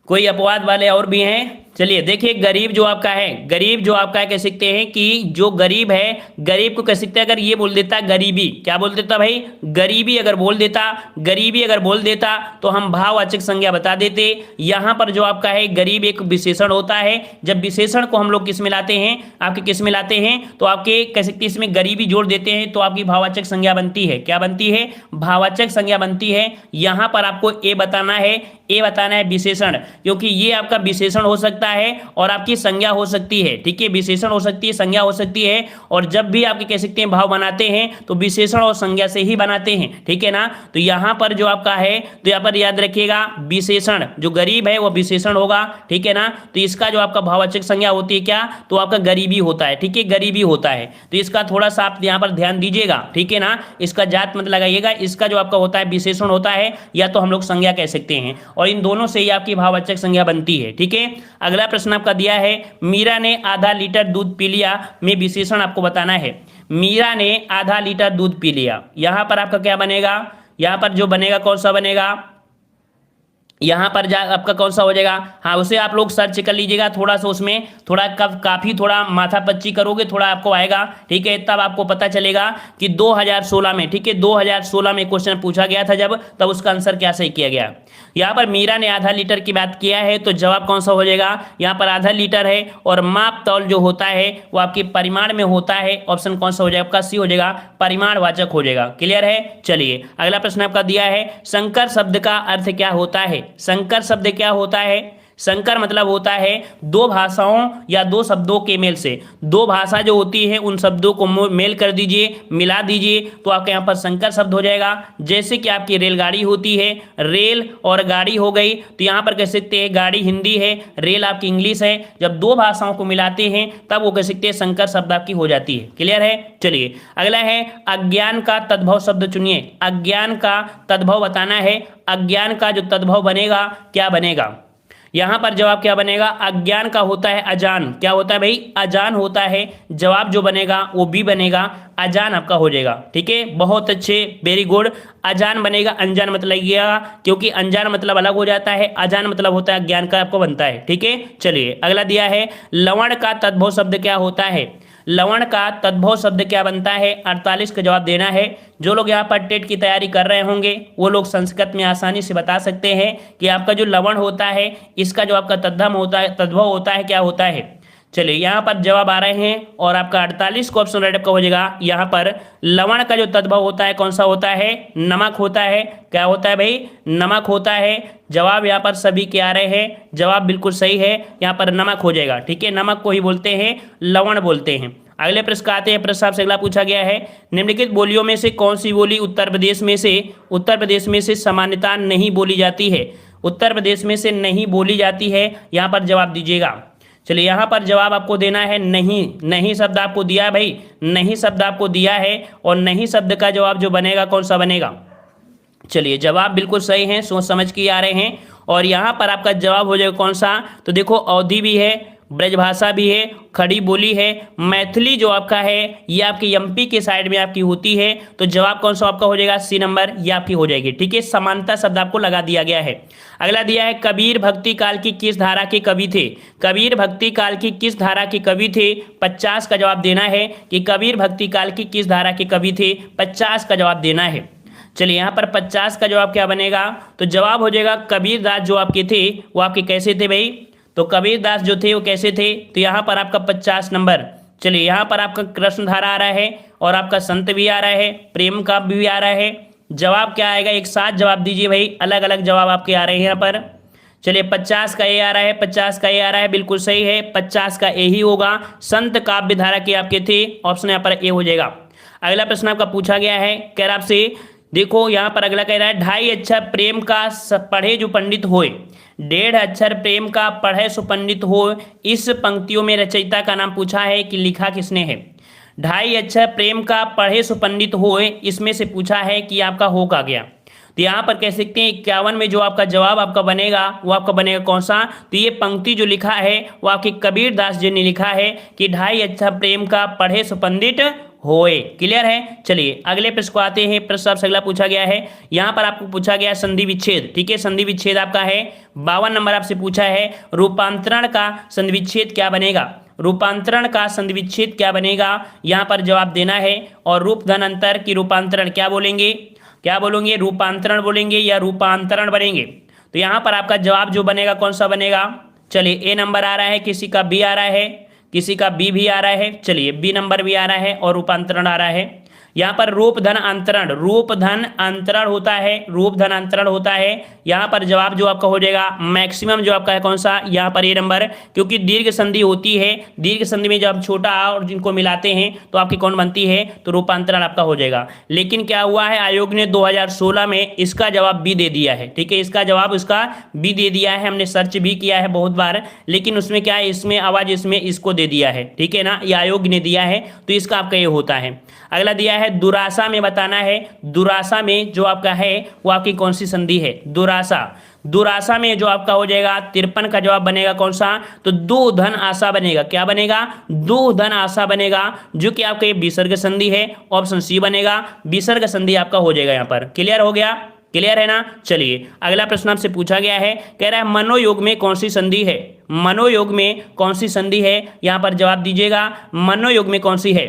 कोई अपवाद वाले और भी हैं। चलिए देखिए गरीब जो आपका है, गरीब जो आपका है कह सकते हैं कि जो गरीब है, गरीब को कह सकते हैं अगर ये बोल देता गरीबी, क्या बोल देता भाई, गरीबी अगर बोल देता, गरीबी अगर बोल देता तो हम भाववाचक संज्ञा बता देते। यहाँ पर जो आपका है गरीब एक विशेषण होता है, जब विशेषण को हम लोग किस में लाते हैं, आपके किस में लाते हैं, तो आपके कह सकते हैं इसमें गरीबी जोड़ देते हैं, तो आपकी भाववाचक संज्ञा बनती है, क्या बनती है, भाववाचक संज्ञा बनती है। यहाँ पर आपको ए बताना है, ए बताना है विशेषण, क्योंकि ये आपका विशेषण हो सकता है और आपकी संज्ञा हो सकती है। ठीक है, विशेषण हो सकती है, संज्ञा हो सकती है, और जब भी आपके कह सकते हैं भाव बनाते हैं तो विशेषण और संज्ञा से ही बनाते हैं। ठीक है ना, तो यहाँ पर जो आपका है, तो यहाँ पर याद रखिएगा विशेषण, जो गरीब है वो विशेषण होगा। ठीक है ना, तो इसका जो आपका भाववाचक संज्ञा होती है क्या, तो आपका गरीबी होता है। ठीक है, गरीबी होता है, तो इसका थोड़ा सा आप यहाँ पर ध्यान दीजिएगा। ठीक है ना, इसका जात मत लगाइएगा, इसका जो आपका होता है विशेषण होता है, या तो हम लोग संज्ञा कह सकते हैं, और इन दोनों से ही आपकी भाववाचक संज्ञा बनती है। ठीक है, अगला प्रश्न आपका दिया है मीरा ने आधा लीटर दूध पी लिया, में विशेषण आपको बताना है। मीरा ने आधा लीटर दूध पी लिया, यहां पर आपका क्या बनेगा, यहां पर जो बनेगा कौन सा बनेगा, यहाँ पर जा आपका कौन सा हो जाएगा, हाँ उसे आप लोग सर्च कर लीजिएगा, थोड़ा सा उसमें थोड़ा काफी थोड़ा माथा पच्ची करोगे थोड़ा आपको आएगा। ठीक है, तब आपको पता चलेगा कि 2016 में, ठीक है 2016 में क्वेश्चन पूछा गया था जब, तब उसका आंसर क्या सही किया गया। यहाँ पर मीरा ने आधा लीटर की बात किया है, तो जवाब कौन सा हो जाएगा, यहाँ पर आधा लीटर है, और माप तौल जो होता है वो आपके परिमाण में होता है, ऑप्शन कौन सा हो जाएगा, आपका सी हो जाएगा, परिमाणवाचक हो जाएगा। क्लियर है। चलिए अगला प्रश्न आपका दिया है संकर शब्द का अर्थ क्या होता है। संकर शब्द क्या होता है, संकर मतलब होता है दो भाषाओं या दो शब्दों के मेल से, दो भाषा जो होती है उन शब्दों को मेल कर दीजिए, मिला दीजिए, तो आपके यहाँ पर संकर शब्द हो जाएगा। जैसे कि आपकी रेलगाड़ी होती है, रेल और गाड़ी हो गई, तो यहाँ पर कह सकते हैं गाड़ी हिंदी है, रेल आपकी इंग्लिश है, जब दो भाषाओं को मिलाते हैं तब वो कह सकते हैं संकर शब्द आपकी हो जाती है। क्लियर है। चलिए अगला है अज्ञान का तद्भव शब्द चुनिए। अज्ञान का तद्भव बताना है, अज्ञान का जो तद्भव बनेगा क्या बनेगा, यहां पर जवाब क्या बनेगा, अज्ञान का होता है अजान, क्या होता है भाई, अजान होता है, जवाब जो बनेगा वो भी बनेगा, अजान आपका हो जाएगा। ठीक है, बहुत अच्छे, वेरी गुड, अजान बनेगा, अनजान मत लगाइएगा, क्योंकि अनजान मतलब अलग हो जाता है, अजान मतलब होता है अज्ञान का आपको बनता है। ठीक है, चलिए अगला दिया है लवण का तद्भव शब्द क्या होता है। लवण का तद्भव शब्द क्या बनता है, 48 का जवाब देना है। जो लोग यहाँ पर टेट की तैयारी कर रहे होंगे वो लोग संस्कृत में आसानी से बता सकते हैं कि आपका जो लवण होता है इसका जो आपका तद्भव होता है क्या होता है। चलिए यहाँ पर जवाब आ रहे हैं और आपका 48 को ऑप्शन राइट आपका हो जाएगा। यहाँ पर लवण का जो तद्भव होता है कौन सा होता है? नमक होता है। क्या होता है भाई? नमक होता है। जवाब यहाँ पर सभी के आ रहे हैं, जवाब बिल्कुल सही है, यहाँ पर नमक हो जाएगा। ठीक है, नमक को ही बोलते हैं लवण बोलते हैं। अगले प्रश्न का आते हैं। प्रश्न आपसे अगला पूछा गया है, निम्नलिखित बोलियों में से कौन सी बोली उत्तर प्रदेश में से सामान्यतः नहीं बोली जाती है? उत्तर प्रदेश में से नहीं बोली जाती है, यहाँ पर जवाब दीजिएगा। चलिए यहाँ पर जवाब आपको देना है नहीं। नहीं शब्द आपको दिया है भाई, नहीं शब्द आपको दिया है और नहीं शब्द का जवाब जो बनेगा कौन सा बनेगा? चलिए जवाब बिल्कुल सही है, सोच समझ के आ रहे हैं। और यहाँ पर आपका जवाब हो जाएगा कौन सा? तो देखो अवधि भी है, ब्रजभाषा भी है, खड़ी बोली है, मैथिली जो आपका है ये आपकी एमपी के साइड में आपकी होती है। तो जवाब कौन सा आपका हो जाएगा? सी नंबर, ये आपकी हो जाएगी। ठीक है, समानता शब्द आपको लगा दिया गया है। अगला दिया है, कबीर भक्ति काल की किस धारा के कवि थे? कबीर भक्ति काल की किस धारा के कवि थे? 50 का जवाब देना है कि कबीर भक्ति काल की किस धारा के कवि थे, 50 का जवाब देना है। चलिए यहाँ पर 50 का जवाब क्या बनेगा? तो जवाब हो जाएगा कबीर दास जो आपके थे वो आपके कैसे थे भाई? तो कबीर दास जो थे वो कैसे थे? तो यहाँ पर आपका 50 नंबर। चलिए यहाँ पर आपका कृष्णधारा आ रहा है और आपका संत भी आ रहा है, प्रेम काव्य भी आ रहा है। जवाब क्या आएगा? एक साथ जवाब दीजिए भाई, अलग अलग जवाब आपके आ रहे हैं यहाँ पर। चलिए 50 का ए आ रहा है, 50 का ए आ रहा है, बिल्कुल सही है, 50 का ए ही होगा। संत काव्य धारा के आपके थे, ऑप्शन यहाँ पर ए हो जाएगा। अगला प्रश्न आपका पूछा गया है, कह रहा आपसे देखो यहाँ पर अगला कह रहा है, 2.5 अक्षर प्रेम का पढ़े जो पंडित होए, 1.5 अक्षर प्रेम का पढ़े सो पंडित हो, इस पंक्तियों में रचयिता का नाम पूछा है कि लिखा किसने है? 2.5 अक्षर प्रेम का पढ़े सो पंडित होए, इसमें से पूछा है कि आपका हो का गया। तो यहाँ पर कह सकते हैं 51 में जो आपका जवाब आपका बनेगा वो आपका बनेगा कौन सा? तो ये पंक्ति जो लिखा है वो आपके कबीर दास जी ने लिखा है कि 2.5 अक्षर प्रेम का पढ़े सो पंडित होए। क्लियर है? चलिए अगले प्रश्न को आते हैं। प्रश्न आपसे अगला पूछा गया है, यहाँ पर आपको पूछा गया संधि विच्छेद। ठीक है, संधि विच्छेद आपका है 52 नंबर आपसे पूछा है, रूपांतरण का संधि विच्छेद क्या बनेगा? रूपांतरण का संधि विच्छेद क्या बनेगा? यहाँ पर जवाब देना है। और रूप धन अंतर की रूपांतरण क्या बोलेंगे? क्या बोलेंगे? रूपांतरण बोलेंगे या रूपांतरण बनेंगे? तो यहाँ पर आपका जवाब जो बनेगा कौन सा बनेगा? चलिए ए नंबर आ रहा है, किसी का बी आ रहा है, किसी का बी भी आ रहा है। चलिए बी नंबर भी आ रहा है और रूपांतरण आ रहा है। यहाँ पर रूप धन अंतरण, रूप धन अंतरण होता है, रूप धन अंतरण होता है। यहाँ पर जवाब जो आपका हो जाएगा मैक्सिमम जो आपका है कौन सा? यहाँ पर ए नंबर, क्योंकि दीर्घ संधि होती है, दीर्घ संधि में जब छोटा आ और जिनको मिलाते हैं तो आपकी कौन बनती है? तो रूपांतरण आपका हो जाएगा। लेकिन क्या हुआ है, आयोग ने 2016 में इसका जवाब बी दे दिया है। ठीक है, इसका जवाब उसका बी दे दिया है, हमने सर्च भी किया है बहुत बार, लेकिन उसमें क्या है, इसमें आवाज इसमें इसको दे दिया है। ठीक है ना, ये आयोग ने दिया है, तो इसका आपका ये होता है। अगला दिया है दुरासा में बताना है, दुरासा में जो आपका है वो आपकी कौन सी संधि है? दुरासा, दुरासा में जो आपका हो जाएगा 53 का जवाब बनेगा कौन सा? तो दो धन आशा बनेगा। क्या बनेगा? दो धन आशा बनेगा, जो कि आपका ये विसर्ग संधि है, ऑप्शन सी बनेगा, विसर्ग संधि आपका हो जाएगा यहाँ पर। क्लियर हो गया? क्लियर है ना? चलिए अगला प्रश्न आपसे पूछा गया है, कह रहा है मनोयोग में कौन सी संधि है? मनोयोग में कौन सी संधि है? यहाँ पर जवाब दीजिएगा, मनोयोग में कौन सी है?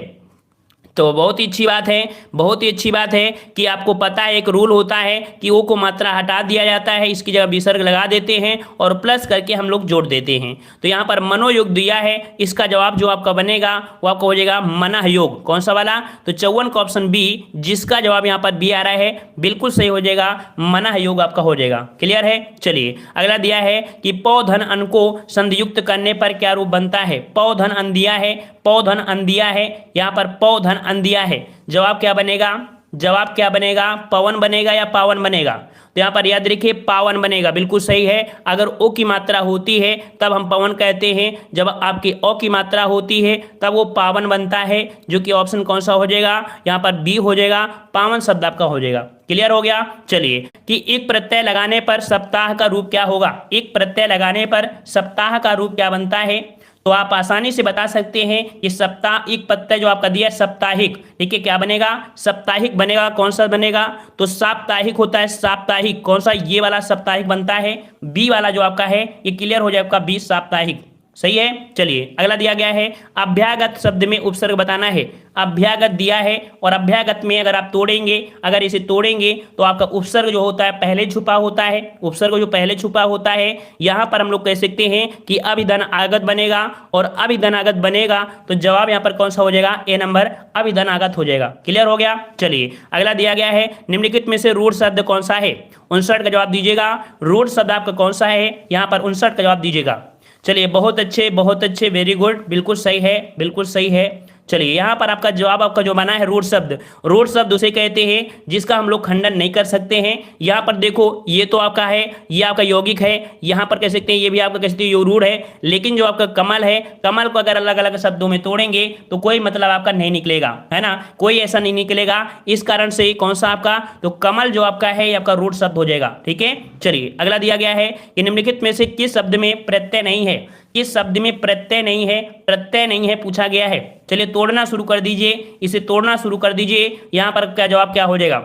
तो बहुत ही अच्छी बात है, बहुत ही अच्छी बात है कि आपको पता है एक रूल होता है कि ओ को मात्रा हटा दिया जाता है, इसकी जगह विसर्ग लगा देते हैं और प्लस करके हम लोग जोड़ देते हैं। तो यहाँ पर मनोयोग दिया है, इसका जवाब जो आपका बनेगा वो आपका हो जाएगा मनः योग। कौन सा वाला? तो 54 का ऑप्शन बी, जिसका जवाब यहाँ पर बी आ रहा है, बिल्कुल सही हो जाएगा, मनः योग आपका हो जाएगा। क्लियर है? चलिए अगला दिया है कि पौ धन अन को संधियुक्त करने पर क्या रूप बनता है? पौ धन अन दिया है, पौ धन अन दिया है, यहाँ पर पौ धन अन दिया है, जवाब क्या बनेगा? जवाब क्या बनेगा? पवन बनेगा या पावन बनेगा? तो यहाँ पर याद रखिए पावन बनेगा, बिल्कुल सही है। अगर ओ की मात्रा होती है तब हम पवन कहते हैं, जब आपकी ओ की मात्रा होती है तब वो पावन बनता है, जो कि ऑप्शन कौन सा हो जाएगा? यहाँ पर बी हो जाएगा, पावन शब्द आपका हो जाएगा। क्लियर हो गया? चलिए कि एक प्रत्यय लगाने पर सप्ताह का रूप क्या होगा? एक प्रत्यय लगाने पर सप्ताह का रूप क्या बनता है? तो आप आसानी से बता सकते हैं कि सप्ताह, एक प्रत्यय जो आपका दिया है साप्ताहिक, ठीक है, क्या बनेगा? साप्ताहिक बनेगा। कौन सा बनेगा? तो साप्ताहिक होता है, साप्ताहिक। कौन सा? ये वाला साप्ताहिक बनता है, बी वाला जो आपका है ये क्लियर हो जाए आपका बी साप्ताहिक। सही है। चलिए अगला दिया गया है अभ्यागत शब्द में उपसर्ग बताना है। अभ्यागत दिया है और अभ्यागत में अगर आप तोड़ेंगे, अगर इसे तोड़ेंगे तो आपका उपसर्ग जो होता है पहले छुपा होता है। उपसर्ग जो पहले छुपा होता है यहां पर हम लोग कह सकते हैं कि अभिधन आगत बनेगा, और अभिधन आगत बनेगा तो जवाब यहां पर कौन सा हो जाएगा, ए नंबर अभिधन आगत हो जाएगा। क्लियर हो गया। चलिए अगला दिया गया है निम्नलिखित में से रूढ़ शब्द कौन सा है। 59 का जवाब दीजिएगा। रूढ़ शब्द आपका कौन सा है, यहां पर 59 का जवाब दीजिएगा। चलिए बहुत अच्छे, वेरी गुड, बिल्कुल सही है, बिल्कुल सही है। चलिए यहाँ पर आपका जवाब आपका जो बना है रूढ़ शब्द। रूढ़ शब्द उसे कहते हैं जिसका हम लोग खंडन नहीं कर सकते हैं। यहाँ पर देखो ये तो आपका है, ये आपका यौगिक है, यहाँ पर कह सकते हैं ये भी आपका कह सकते हैं रूढ़ है। लेकिन जो आपका कमल है, कमल को अगर अलग अलग शब्दों में तोड़ेंगे तो कोई मतलब आपका नहीं निकलेगा, है ना, कोई ऐसा नहीं निकलेगा। इस कारण से कौन सा आपका, तो कमल जो आपका है ये आपका रूढ़ शब्द हो जाएगा। ठीक है। चलिए अगला दिया गया है कि निम्नलिखित में से किस शब्द में प्रत्यय नहीं है। किस शब्द में प्रत्यय नहीं है, प्रत्यय नहीं है पूछा गया है। चलिए तोड़ना शुरू कर दीजिए, इसे तोड़ना शुरू कर दीजिए। यहां पर क्या जवाब क्या हो जाएगा,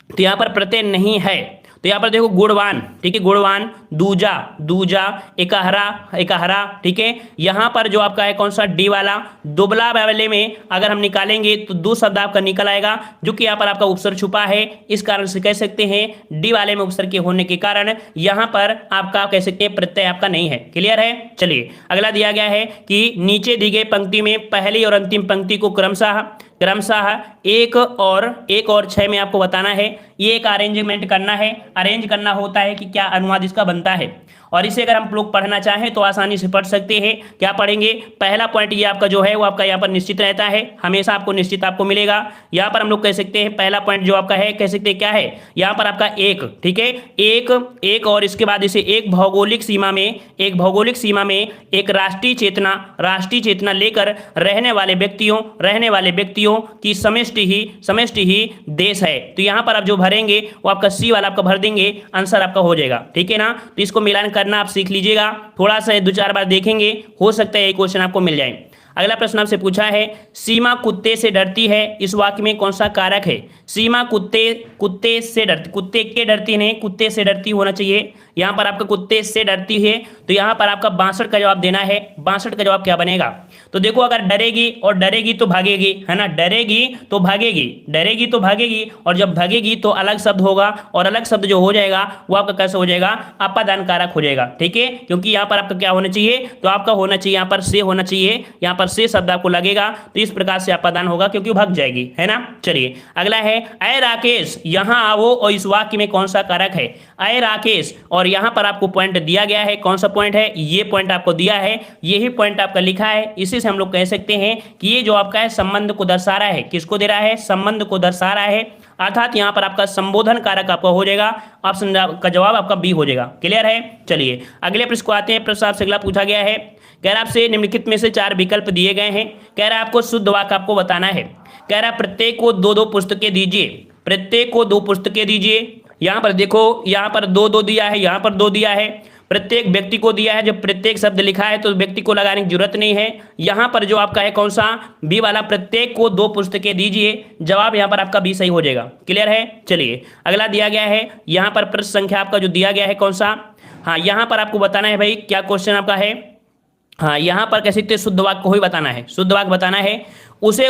तो यहां पर प्रत्यय नहीं है तो यहाँ पर देखो गुणवान, ठीक है, गुणवान, दूजा, दूजा, एकहरा, एकहरा, ठीक है। यहाँ पर जो आपका है कौन सा, डी वाला। दुबला वाले में अगर हम निकालेंगे तो दो शब्द आपका निकल आएगा, जो कि यहाँ पर आपका उपसर्ग छुपा है। इस कारण से कह सकते हैं डी वाले में उपसर्ग के होने के कारण यहाँ पर आपका कह सकते हैं प्रत्यय आपका नहीं है। क्लियर है। चलिए अगला दिया गया है कि नीचे दी गई पंक्ति में पहली और अंतिम पंक्ति को क्रमशः एक और 6 में आपको बताना है। ये एक अरेंजमेंट करना है, अरेंज करना होता है कि क्या अनुवाद इसका बनता है। और इसे अगर हम लोग पढ़ना चाहें तो आसानी से पढ़ सकते हैं। क्या पढ़ेंगे, पहला पॉइंट ये आपका जो है वो आपका यहाँ पर निश्चित रहता है, हमेशा आपको निश्चित आपको मिलेगा। यहाँ पर हम लोग कह सकते हैं पहला पॉइंट जो आपका है कह सकते हैं क्या है, यहाँ पर आपका एक, ठीक है, एक और इसके बाद इसे एक भौगोलिक सीमा में एक राष्ट्रीय चेतना लेकर रहने वाले व्यक्तियों की समष्टि ही देश है। तो यहाँ पर आप जो भरेंगे वो आपका सी वाला आपका भर देंगे, आंसर आपका हो जाएगा। ठीक है ना। तो इसको मिलान करना आप सीख लीजिएगा, थोड़ा सा 2-4 बार देखेंगे, हो सकता है ये क्वेश्चन आपको मिल जाए। अगला प्रश्न आपसे पूछा है सीमा कुत्ते से डरती है, इस वाक्य में कौन सा कारक है। सीमा कुत्ते से डरती, कुत्ते के डरती नहीं, कुत्ते से डरती होना चाहिए। यहाँ पर आपका कुत्ते से डरती है तो यहाँ पर आपका 62 का जवाब देना है। 62 का जवाब क्या बनेगा, तो देखो अगर डरेगी तो भागेगी, है ना, डरेगी तो भागेगी और जब भागेगी तो अलग शब्द होगा, और अलग शब्द जो हो जाएगा वो आपका कैसे हो जाएगा, अपादान कारक हो जाएगा। ठीक है, क्योंकि यहाँ पर आपका क्या होना चाहिए, तो आपका होना चाहिए यहाँ पर से होना चाहिए, यहाँ पर से शब्द आपको लगेगा तो इस प्रकार से अपादान होगा क्योंकि भाग जाएगी, है ना। चलिए अगला है अय राकेश यहाँ आओ, और इस वाक्य में कौन सा कारक है, अय राकेश। और यहाँ पर आपको पॉइंट दिया गया है, कौन सा पॉइंट है, ये पॉइंट आपको दिया है, यही पॉइंट आपका लिखा है। इसी से हम लोग कह सकते हैं कि ये जो आपका है संबंध को दर्शा रहा है, किसको दे रहा है, संबंध को दर्शा रहा है, अर्थात यहाँ पर आपका संबोधन कारक आपका हो जाएगा। ऑप्शन का जवाब आपका बी हो जाएगा। क्लियर है। चलिए अगले प्रश्न को आते हैं। प्रश्न आपसे अगला पूछा गया है, कह रहा आपसे निम्नलिखित में से 4 विकल्प दिए गए हैं, कह रहा आपको शुद्ध वाक्य आपको बताना है। कह रहा प्रत्येक को 2-2 पुस्तकें दीजिए, प्रत्येक को 2 पुस्तकें दीजिए। यहाँ पर देखो, यहाँ पर 2-2 दिया है, यहाँ पर 2 दिया है, प्रत्येक व्यक्ति को दिया है। जब प्रत्येक शब्द लिखा है तो व्यक्ति को लगाने की जरूरत नहीं है। यहाँ पर जो आपका है कौन सा, बी वाला, प्रत्येक को 2 पुस्तकें दीजिए। जवाब यहाँ पर आपका बी सही हो जाएगा। क्लियर है। चलिए अगला दिया गया है, यहाँ पर प्रश्न संख्या आपका जो दिया गया है कौन सा, हाँ यहाँ पर आपको बताना है भाई क्या क्वेश्चन आपका है। हाँ यहाँ पर कह सकते शुद्ध वाक्य को ही बताना है, शुद्ध वाक्य बताना है। उसे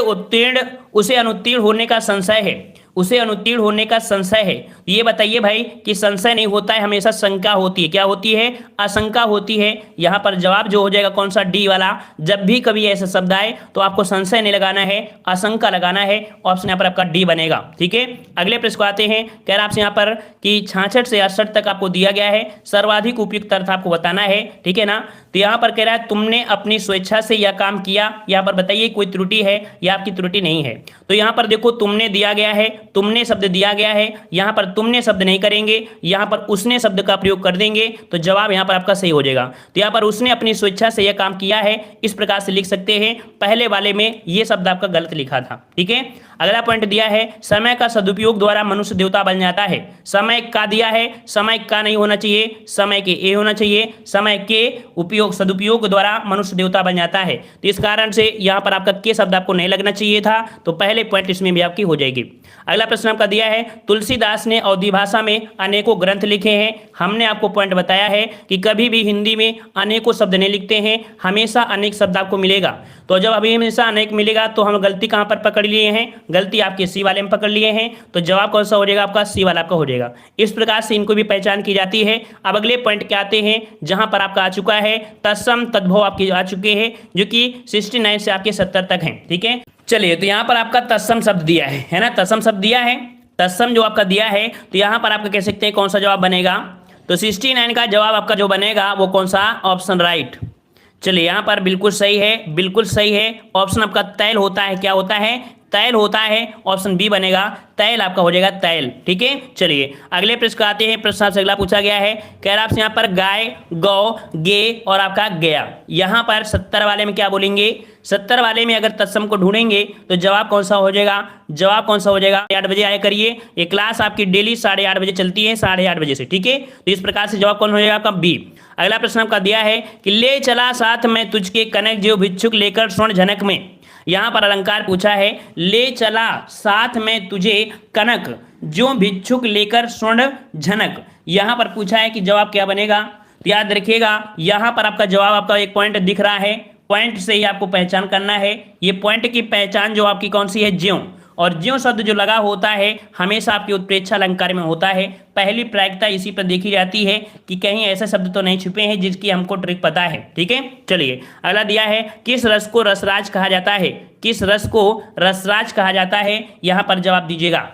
अनुत्तीर्ण होने का संशय है, उसे अनुत्तीर्ण होने का संशय है। ये बताइए भाई कि संशय नहीं होता है, हमेशा शंका होती है। क्या होती है, आशंका होती है। यहाँ पर जवाब जो हो जाएगा कौन सा, डी वाला। जब भी कभी ऐसा शब्द आए तो आपको संशय नहीं लगाना है, आशंका लगाना है। ऑप्शन यहाँ पर आपका डी बनेगा। ठीक है। अगले प्रश्न को आते हैं, कह रहा आपसे यहाँ पर कि 66 से 68 तक आपको दिया गया है, सर्वाधिक उपयुक्त अर्थ आपको बताना है। ठीक है ना। तो यहाँ पर कह रहा है तुमने अपनी स्वेच्छा से यह काम किया। यहाँ पर बताइए कोई त्रुटि है या आपकी त्रुटि नहीं है। तो यहाँ पर देखो तुमने दिया गया है, तुमने शब्द दिया गया है, यहाँ पर तुमने शब्द नहीं करेंगे, यहाँ पर उसने शब्द का प्रयोग कर देंगे तो जवाब यहाँ पर आपका सही हो जाएगा। तो यहाँ पर उसने अपनी स्वेच्छा से यह काम किया है, इस प्रकार से लिख सकते हैं। पहले वाले में ये शब्द आपका गलत लिखा था। ठीक है। अगला पॉइंट दिया है समय का सदुपयोग द्वारा मनुष्य देवता बन जाता है। समय का दिया है, समय का नहीं होना चाहिए, समय के ए होना चाहिए, समय के उपयोग सदुपयोग द्वारा मनुष्य देवता बन जाता है। तो इस कारण से यहाँ पर आपका के शब्द आपको नहीं लगना चाहिए था, तो पहले पॉइंट इसमें भी आपकी हो जाएगी। अगला प्रश्न आपका दिया है तुलसीदास ने अवधी भाषा में अनेकों ग्रंथ लिखे हैं। हमने आपको पॉइंट बताया है कि कभी भी हिंदी में अनेकों शब्द नहीं लिखते हैं, हमेशा अनेक शब्द आपको मिलेगा। तो जब अभी हमेशा अनेक मिलेगा तो हम गलती कहाँ पर पकड़ लिए हैं, गलती आपके सी वाले में पकड़ लिए हैं, तो जवाब कौन सा हो जाएगा आपका सी वाला आपका हो जाएगा। इस प्रकार से इनको भी पहचान की जाती है। अब अगले पॉइंट क्या आते हैं जहां पर आपका आ चुका है तत्सम तद्भव आपके आ चुके हैं, जो कि 69 से आपके 70 तक हैं। ठीक है, चलिए तो यहाँ पर आपका तत्सम शब्द दिया है ना, तत्सम शब्द दिया है, तत्सम जो आपका दिया है, तो यहाँ पर आपका कह सकते हैं कौन सा जवाब बनेगा, तो 69 का जवाब आपका जो बनेगा वो कौन सा, ऑप्शन राइट। चलिए यहाँ पर बिल्कुल सही है, बिल्कुल सही है, ऑप्शन आपका तैल होता है, क्या होता है, तैल होता है, ऑप्शन बी बनेगा, तैल आपका हो जाएगा तैल। ठीक है, चलिए अगले प्रश्न आते हैं। प्रश्न आपसे अगला पूछा गया है, कह रहा आपसे यहाँ पर गाय, गौ, गे और आपका गया। यहाँ पर 70 वाले में क्या बोलेंगे, 70 वाले में अगर तत्सम को ढूंढेंगे तो जवाब कौन सा हो जाएगा, जवाब कौन सा हो जाएगा, 8 बजे आया करिए, ये क्लास आपकी डेली 8:30 बजे चलती है, 8:30 बजे से। ठीक है, तो इस प्रकार से जवाब कौन हो जाएगा आपका बी। अगला प्रश्न आपका दिया है कि ले चला साथ में तुझके कनक जो भिक्षुक लेकर स्वर्ण झनक में। यहाँ पर अलंकार पूछा है, ले चला साथ में तुझे कनक जो भिक्षुक लेकर स्वर्ण झनक। यहाँ पर पूछा है कि जवाब क्या बनेगा, तो याद रखिएगा यहाँ पर आपका जवाब आपका एक पॉइंट दिख रहा है, पॉइंट से ही आपको पहचान करना है। ये पॉइंट की पहचान जो आपकी कौन सी है, ज्यों, और ज्यों शब्द जो लगा होता है हमेशा आपके उत्प्रेक्षा अलंकार में होता है। पहली प्रायिकता इसी पर देखी जाती है कि कहीं ऐसे शब्द तो नहीं छुपे हैं जिसकी हमको ट्रिक पता है। ठीक है, चलिए अगला दिया है किस रस को रसराज कहा जाता है, किस रस को रसराज कहा जाता है, यहाँ पर जवाब दीजिएगा।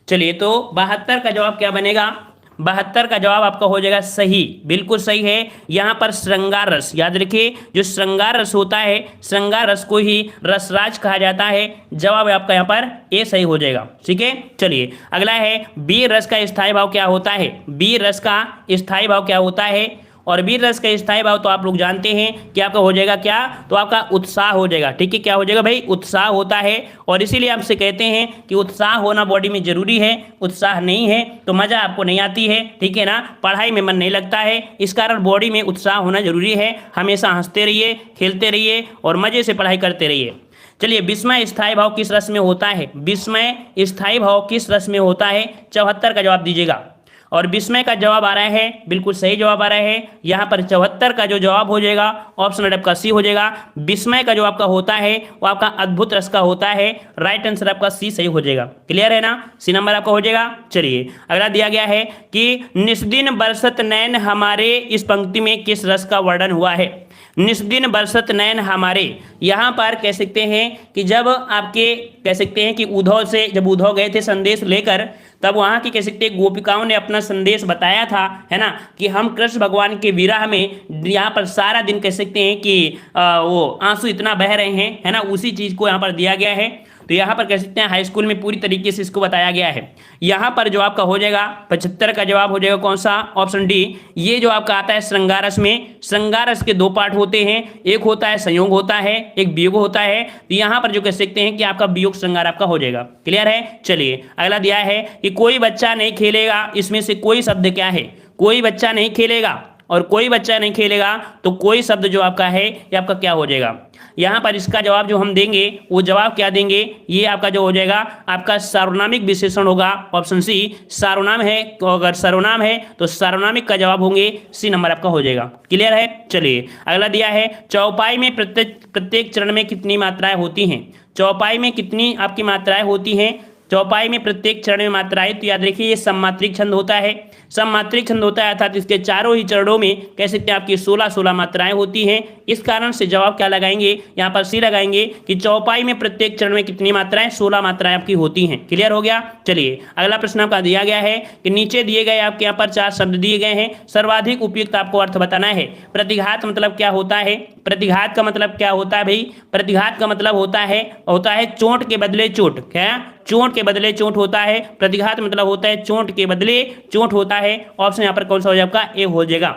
चलिए तो 72 का जवाब क्या बनेगा, 72 का जवाब आपका हो जाएगा सही, बिल्कुल सही है। यहाँ पर श्रृंगार रस, याद रखिए जो श्रृंगार रस होता है, श्रृंगार रस को ही रसराज कहा जाता है। जवाब आपका यहाँ पर ए सही हो जाएगा। ठीक है, चलिए अगला है बीर रस का स्थायी भाव क्या होता है, बीर रस का स्थायी भाव क्या होता है, और वीर रस का स्थायी भाव तो आप लोग जानते हैं कि आपका हो जाएगा क्या, तो आपका उत्साह हो जाएगा। ठीक है, क्या हो जाएगा भाई, उत्साह होता है, और इसीलिए आपसे कहते हैं कि उत्साह होना बॉडी में जरूरी है। उत्साह नहीं है तो मजा आपको नहीं आती है, ठीक है ना, पढ़ाई में मन नहीं लगता है। इस कारण बॉडी में उत्साह होना जरूरी है। हमेशा हंसते रहिए, खेलते रहिए और मजे से पढ़ाई करते रहिए। चलिए विस्मय स्थायी भाव किस रस में होता है, विस्मय स्थायी भाव किस रस में होता है, 74 का जवाब दीजिएगा। और विस्मय का जवाब आ रहा है, बिल्कुल सही जवाब आ रहा है। यहाँ पर 74 का जो जवाब हो जाएगा ऑप्शन आपका सी हो जाएगा। विस्मय का जो आपका होता है वो आपका अद्भुत रस का होता है। राइट आंसर आपका सी सही हो जाएगा। क्लियर है ना, सी नंबर आपका हो जाएगा। चलिए अगला दिया गया है कि निस्दिन बरसत नैन हमारे, इस पंक्ति में किस रस का वर्णन हुआ है। निस्दिन बरसत नैन हमारे, यहाँ पर कह सकते हैं कि जब आपके कह सकते हैं कि उद्धव से, जब उद्धव गए थे संदेश लेकर, तब वहाँ की कह सकते हैं गोपिकाओं ने अपना संदेश बताया था, है ना, कि हम कृष्ण भगवान के विरह में यहाँ पर सारा दिन कह सकते हैं कि वो आंसू इतना बह रहे हैं, है ना, उसी चीज़ को यहाँ पर दिया गया है। तो यहाँ पर कह सकते हैं हाई स्कूल में पूरी तरीके से इसको बताया गया है। यहाँ पर जो आपका हो जाएगा 75 का जवाब हो जाएगा कौन सा, ऑप्शन डी। ये जो आपका आता है श्रृंगार रस में, श्रृंगार रस के दो पार्ट होते हैं, एक होता है संयोग होता है, एक वियोग होता है। तो यहाँ पर जो कह सकते हैं कि आपका वियोग श्रृंगार आपका हो जाएगा। क्लियर है। चलिए अगला दिया है कि कोई बच्चा नहीं खेलेगा, इसमें से कोई शब्द क्या है, कोई बच्चा नहीं खेलेगा, और कोई बच्चा नहीं खेलेगा तो कोई शब्द जो आपका है ये आपका क्या हो जाएगा। यहाँ पर इसका जवाब जो हम देंगे वो जवाब क्या देंगे, ये आपका जो हो जाएगा आपका सार्वनामिक विशेषण होगा, ऑप्शन सी। सार्वनाम है, अगर सर्वनाम है तो सार्वनामिक का जवाब होंगे, सी नंबर आपका हो जाएगा। क्लियर है। चलिए अगला दिया है चौपाई में प्रत्येक चरण में कितनी मात्राएं होती हैं, चौपाई में कितनी आपकी मात्राएं होती हैं, चौपाई में प्रत्येक चरण में मात्राएं, तो याद रखिए ये सममात्रिक छंद होता है, सममात्रिक छंद होता है, अर्थात इसके चारों ही चरणों में कह सकते हैं आपकी 16 मात्राएं होती हैं। इस कारण से जवाब क्या लगाएंगे, यहाँ पर सी लगाएंगे कि चौपाई में प्रत्येक चरण में कितनी मात्राएं, 16 मात्राएं आपकी होती हैं। क्लियर हो गया। चलिए अगला प्रश्न आपका दिया गया है कि नीचे दिए गए आपके यहाँ पर 4 शब्द दिए गए हैं, सर्वाधिक उपयुक्त आपको अर्थ बताना है। प्रतिघात मतलब क्या होता है, प्रतिघात का मतलब क्या होता है भाई, प्रतिघात का मतलब होता है चोट के बदले चोट, क्या, चोट के बदले चोट होता है। प्रतिघात मतलब होता है चोट के बदले चोट होता है। ऑप्शन यहाँ पर कौन सा हो जाएगा आपका, ए हो जाएगा।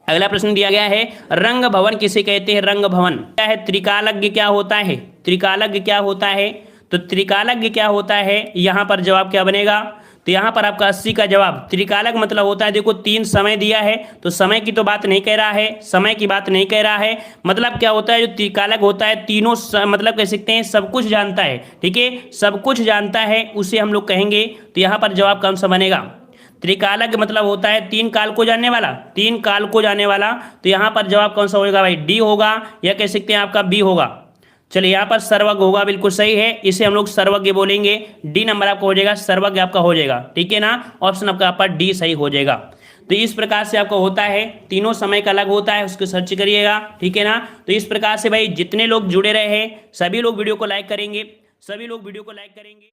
अगला प्रश्न दिया गया है रंग भवन किसे कहते हैं, रंग भवन क्या है, त्रिकालज्ञ क्या होता है, त्रिकालज्ञ क्या होता है, तो त्रिकालज्ञ क्या होता है, यहाँ पर जवाब क्या बनेगा, तो यहाँ पर आपका 80 का जवाब। त्रिकालक मतलब होता है, देखो 3 समय दिया है तो समय की तो बात नहीं कह रहा है, समय की बात नहीं कह रहा है। मतलब क्या होता है, जो त्रिकालक होता है तीनों मतलब कह सकते हैं सब कुछ जानता है, ठीक है, सब कुछ जानता है, उसे हम लोग कहेंगे। तो यहाँ पर जवाब कौन सा बनेगा, त्रिकालक मतलब होता है 3 काल को जानने वाला, 3 काल को जानने वाला। तो यहाँ पर जवाब कौन सा होगा भाई, डी होगा, या कह सकते हैं आपका बी होगा। चलिए यहाँ पर सर्वज्ञ होगा, बिल्कुल सही है, इसे हम लोग सर्वज्ञ बोलेंगे। डी नंबर आपका हो जाएगा, सर्वज्ञ आपका हो जाएगा, ठीक है ना, ऑप्शन आपका यहाँ पर डी सही हो जाएगा। तो इस प्रकार से आपका होता है, तीनों समय का अलग होता है, उसको सर्च करिएगा, ठीक है ना। तो इस प्रकार से भाई जितने लोग जुड़े रहे हैं सभी लोग वीडियो को लाइक करेंगे, सभी लोग वीडियो को लाइक करेंगे।